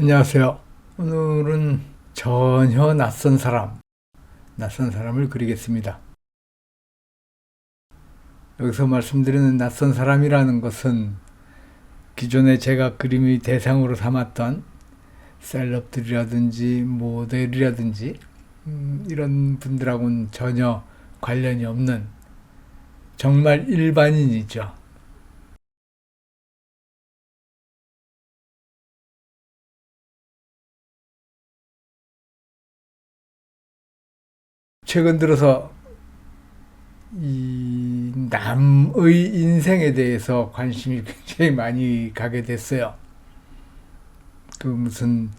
안녕하세요. 오늘은 전혀 낯선 사람을 그리겠습니다. 여기서 말씀드리는 낯선 사람이라는 것은 기존에 제가 그림의 대상으로 삼았던 셀럽들이라든지 모델이라든지 이런 분들하고는 전혀 관련이 없는 정말 일반인이죠. 최근 들어서 이 남의 인생에 대해서 관심이 굉장히 많이 가게 됐어요. 그 무슨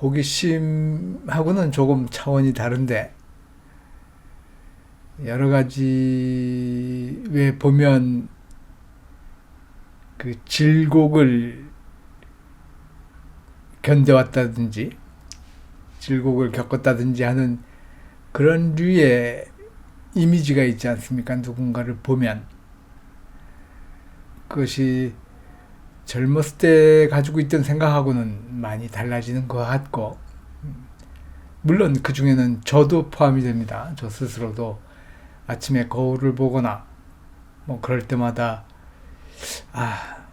호기심하고는 조금 차원이 다른데 여러 가지 왜 보면 그 질곡을 견뎌왔다든지 질곡을 겪었다든지 하는 그런 류의 이미지가 있지 않습니까? 누군가를 보면 그것이 젊었을 때 가지고 있던 생각하고는 많이 달라지는 것 같고, 물론 그 중에는 저도 포함이 됩니다. 저 스스로도 아침에 거울을 보거나 뭐 그럴 때마다 아,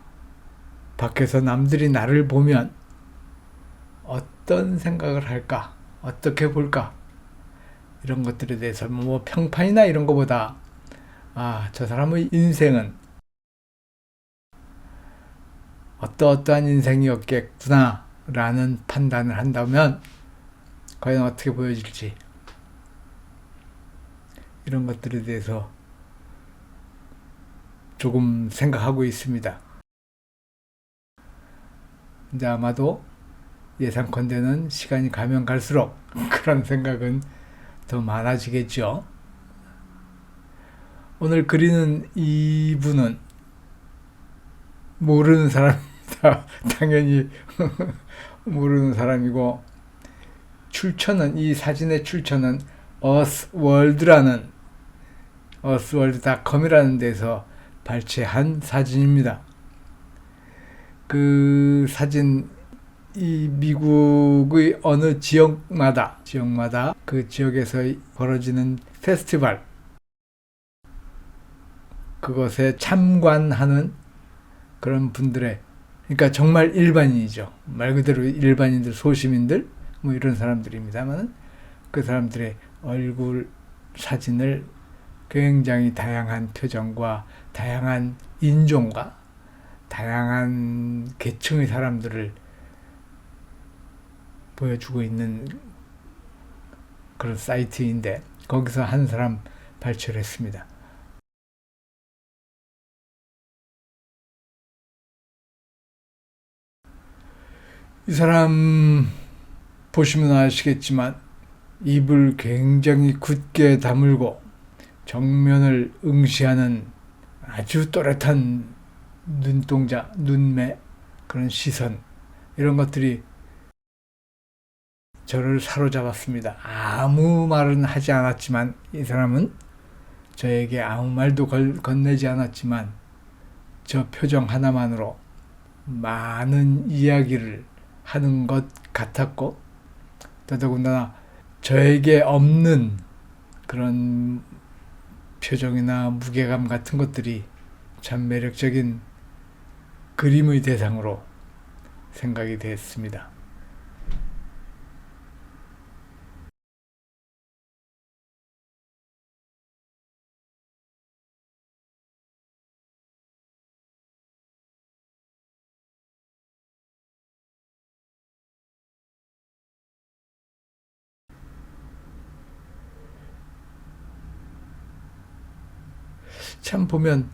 밖에서 남들이 나를 보면 어떤 생각을 할까? 어떻게 볼까? 이런 것들에 대해서 뭐 평판이나 이런 것보다 저 사람의 인생은 어떠어떠한 인생이었겠구나 라는 판단을 한다면 과연 어떻게 보여질지 이런 것들에 대해서 조금 생각하고 있습니다. 이제 아마도 예상컨대는 시간이 가면 갈수록 그런 생각은 더 많아지겠죠. 오늘 그리는 이분은 모르는 사람입니다. 당연히 모르는 사람이고, 이 사진의 출처는 earthworld라는 earthworld.com이라는 데서 발췌한 사진입니다. 그 사진, 이 미국의 어느 지역마다 그 지역에서 벌어지는 페스티벌, 그것에 참관하는 그런 분들의, 그러니까 정말 일반인이죠. 말 그대로 일반인들, 소시민들, 뭐 이런 사람들입니다만, 그 사람들의 얼굴 사진을 굉장히 다양한 표정과 다양한 인종과 다양한 계층의 사람들을 보여주고 있는 그런 사이트인데, 거기서 한 사람 발췌를 했습니다. 이 사람 보시면 아시겠지만 입을 굉장히 굳게 다물고 정면을 응시하는 아주 또렷한 눈동자, 눈매, 그런 시선, 이런 것들이 저를 사로잡았습니다. 아무 말은 하지 않았지만, 이 사람은 저에게 아무 말도 건네지 않았지만 저 표정 하나만으로 많은 이야기를 하는 것 같았고, 더더군다나 저에게 없는 그런 표정이나 무게감 같은 것들이 참 매력적인 그림의 대상으로 생각이 됐습니다. 참 보면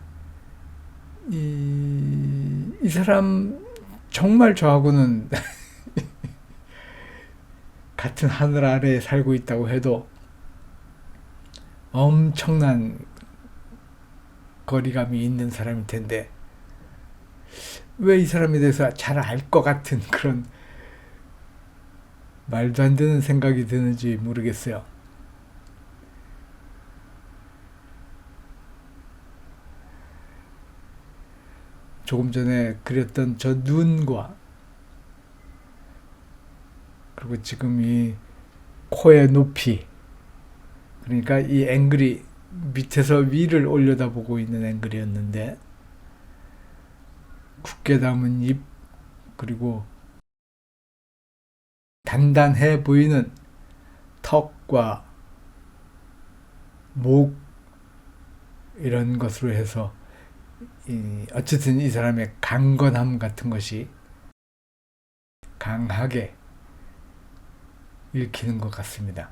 이 사람 정말 저하고는 같은 하늘 아래에 살고 있다고 해도 엄청난 거리감이 있는 사람일 텐데, 왜 이 사람에 대해서 잘 알 것 같은 그런 말도 안 되는 생각이 드는지 모르겠어요. 조금 전에 그렸던 저 눈과 그리고 지금 이 코의 높이, 그러니까 이 앵글이 밑에서 위를 올려다보고 있는 앵글이었는데, 굳게 담은 입, 그리고 단단해 보이는 턱과 목, 이런 것으로 해서 어쨌든 이 사람의 강건함 같은 것이 강하게 읽히는 것 같습니다.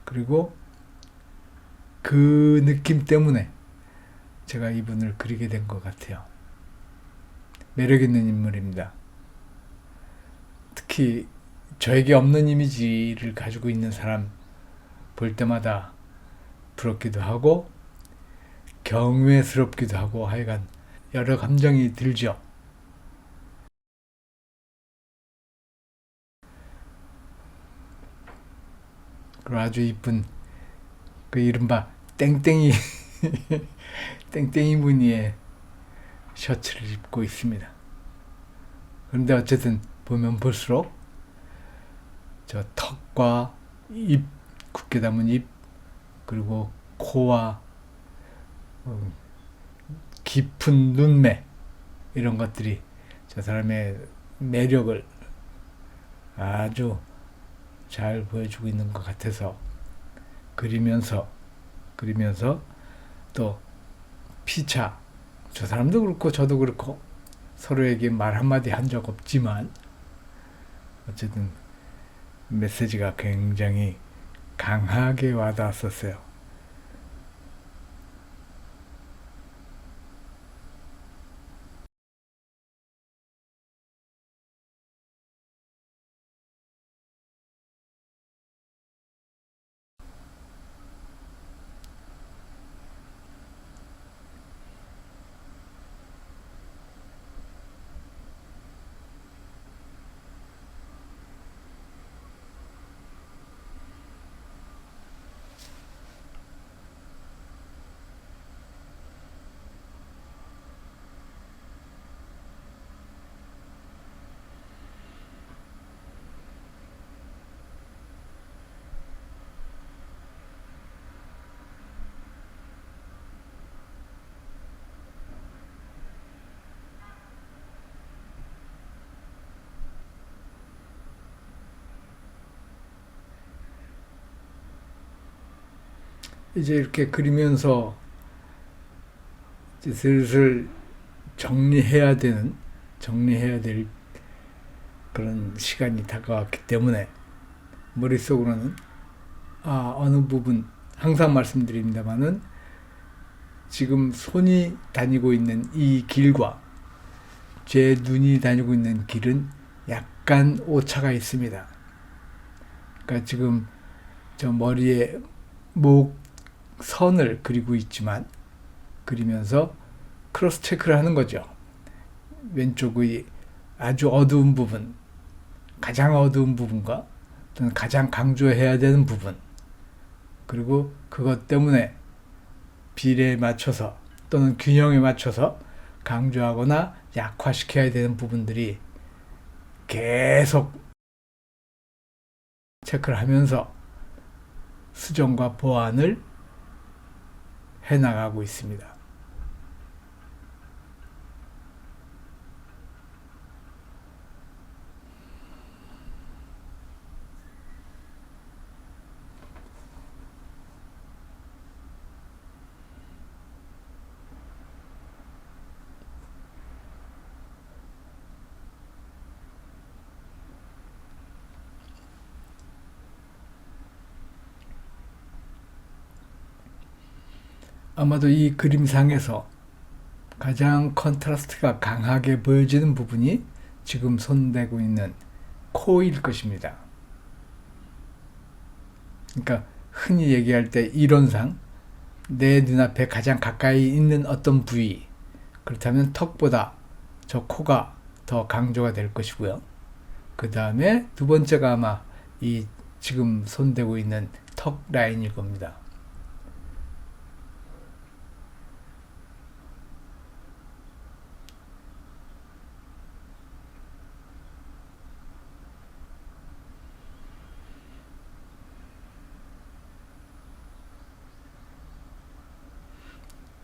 그리고 그 느낌 때문에 제가 이분을 그리게 된 것 같아요. 매력 있는 인물입니다. 특히 저에게 없는 이미지를 가지고 있는 사람 볼 때마다 부럽기도 하고 경외스럽기도 하고 하여간 여러 감정이 들죠. 그리고 아주 이쁜 그 이른바 땡땡이 땡땡이 무늬의 셔츠를 입고 있습니다. 그런데 어쨌든 보면 볼수록 저 턱과 입, 굳게 담은 입, 그리고 코와 깊은 눈매, 이런 것들이 저 사람의 매력을 아주 잘 보여주고 있는 것 같아서 그리면서 또 피차, 저 사람도 그렇고 저도 그렇고 서로에게 말 한마디 한 적 없지만 어쨌든 메시지가 굉장히 강하게 와닿았었어요. 이제 이렇게 그리면서 이제 슬슬 정리해야 될 그런 시간이 다가왔기 때문에 머릿속으로는 어느 부분, 항상 말씀드립니다만은 지금 손이 다니고 있는 이 길과 제 눈이 다니고 있는 길은 약간 오차가 있습니다. 그러니까 지금 저 머리에 목 선을 그리고 있지만 그리면서 크로스 체크를 하는 거죠. 왼쪽의 아주 어두운 부분, 가장 어두운 부분과 또는 가장 강조해야 되는 부분, 그리고 그것 때문에 비례에 맞춰서 또는 균형에 맞춰서 강조하거나 약화시켜야 되는 부분들이 계속 체크를 하면서 수정과 보완을 해나가고 있습니다. 아마도 이 그림상에서 가장 컨트라스트가 강하게 보여지는 부분이 지금 손대고 있는 코일 것입니다. 그러니까 흔히 얘기할 때 이론상 내 눈앞에 가장 가까이 있는 어떤 부위, 그렇다면 턱보다 저 코가 더 강조가 될 것이고요. 그 다음에 두 번째가 아마 이 지금 손대고 있는 턱 라인일 겁니다.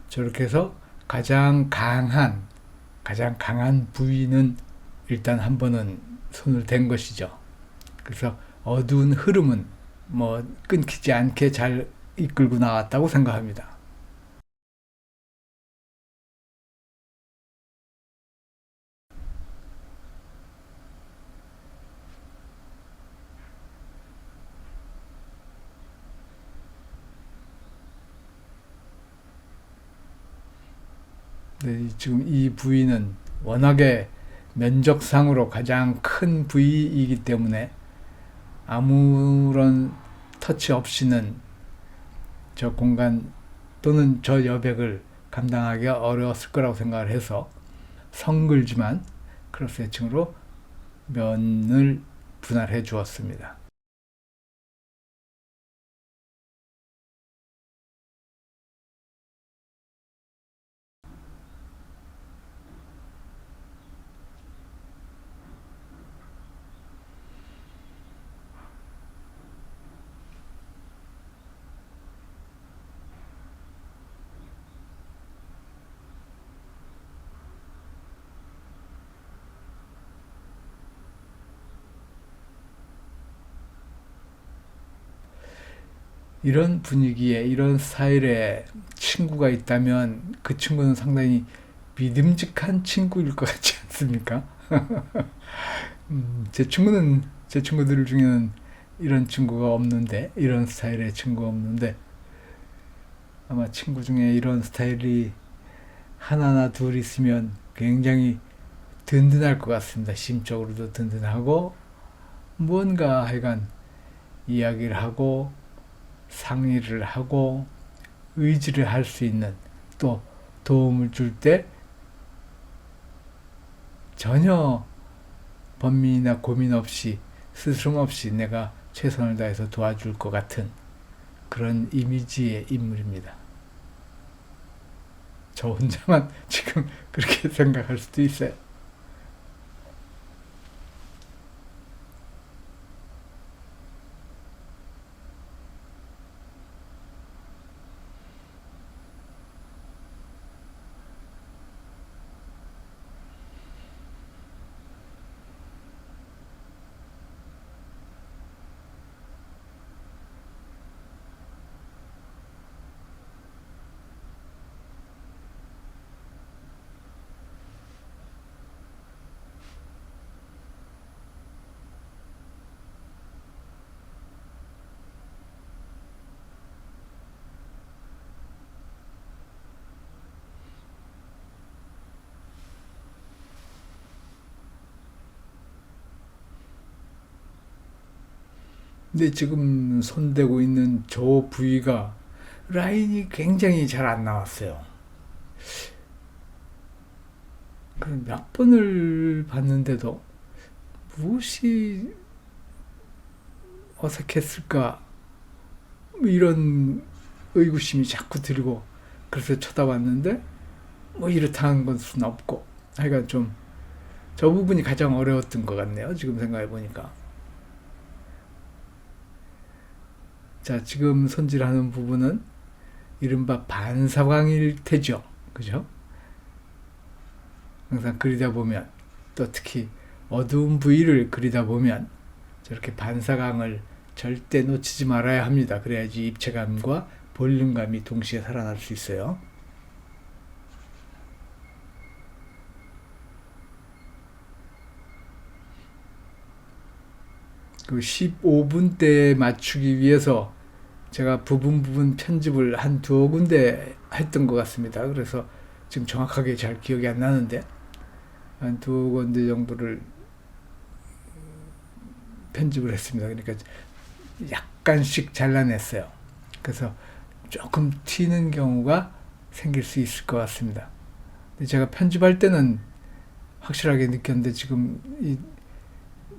저렇게 해서 가장 강한 부위는 일단 한 번은 손을 댄 것이죠. 그래서 어두운 흐름은 뭐 끊기지 않게 잘 이끌고 나왔다고 생각합니다. 네, 지금 이 부위는 워낙에 면적상으로 가장 큰 부위이기 때문에 아무런 터치 없이는 저 공간 또는 저 여백을 감당하기가 어려웠을 거라고 생각을 해서 성글지만 크로스 해칭으로 면을 분할해 주었습니다. 이런 분위기에 이런 스타일의 친구가 있다면 그 친구는 상당히 믿음직한 친구일 것 같지 않습니까? 제 친구들 중에는 이런 친구가 없는데, 이런 스타일의 친구가 없는데, 아마 친구 중에 이런 스타일이 하나나 둘 있으면 굉장히 든든할 것 같습니다. 심적으로도 든든하고, 무언가 하여간 이야기를 하고, 상의를 하고, 의지를 할 수 있는, 또 도움을 줄 때 전혀 번민이나 고민 없이 스스럼 없이 내가 최선을 다해서 도와줄 것 같은 그런 이미지의 인물입니다. 저 혼자만 지금 그렇게 생각할 수도 있어요. 근데 지금 손대고 있는 저 부위가 라인이 굉장히 잘 안 나왔어요. 몇 번을 봤는데도 무엇이 어색했을까 뭐 이런 의구심이 자꾸 들고 그래서 쳐다봤는데 뭐 이렇다는 것은 없고 하여간 좀 저 부분이 가장 어려웠던 것 같네요. 지금 생각해 보니까. 자, 지금 손질하는 부분은 이른바 반사광일 테죠. 그죠? 항상 그리다 보면 또 특히 어두운 부위를 그리다 보면 저렇게 반사광을 절대 놓치지 말아야 합니다. 그래야지 입체감과 볼륨감이 동시에 살아날 수 있어요. 그 15분대에 맞추기 위해서 제가 부분 편집을 한 두어 군데 했던 것 같습니다. 그래서 지금 정확하게 잘 기억이 안 나는데 한 두어 군데 정도를 편집을 했습니다. 그러니까 약간씩 잘라냈어요. 그래서 조금 튀는 경우가 생길 수 있을 것 같습니다. 근데 제가 편집할 때는 확실하게 느꼈는데 지금 이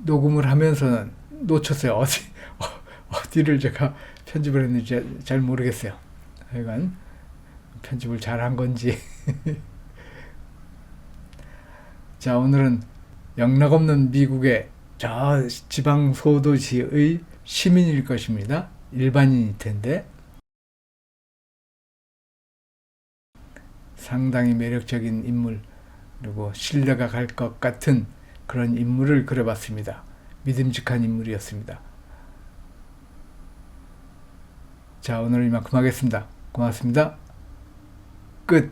녹음을 하면서는 놓쳤어요. 어디를 제가 편집을 했는지 잘 모르겠어요. 하여간 편집을 잘한 건지. 자, 오늘은 영락없는 미국의 저 지방 소도시의 시민일 것입니다. 일반인일 텐데 상당히 매력적인 인물, 그리고 신뢰가 갈 것 같은 그런 인물을 그려봤습니다. 믿음직한 인물이었습니다. 자, 오늘 이만큼 하겠습니다. 고맙습니다. 끝.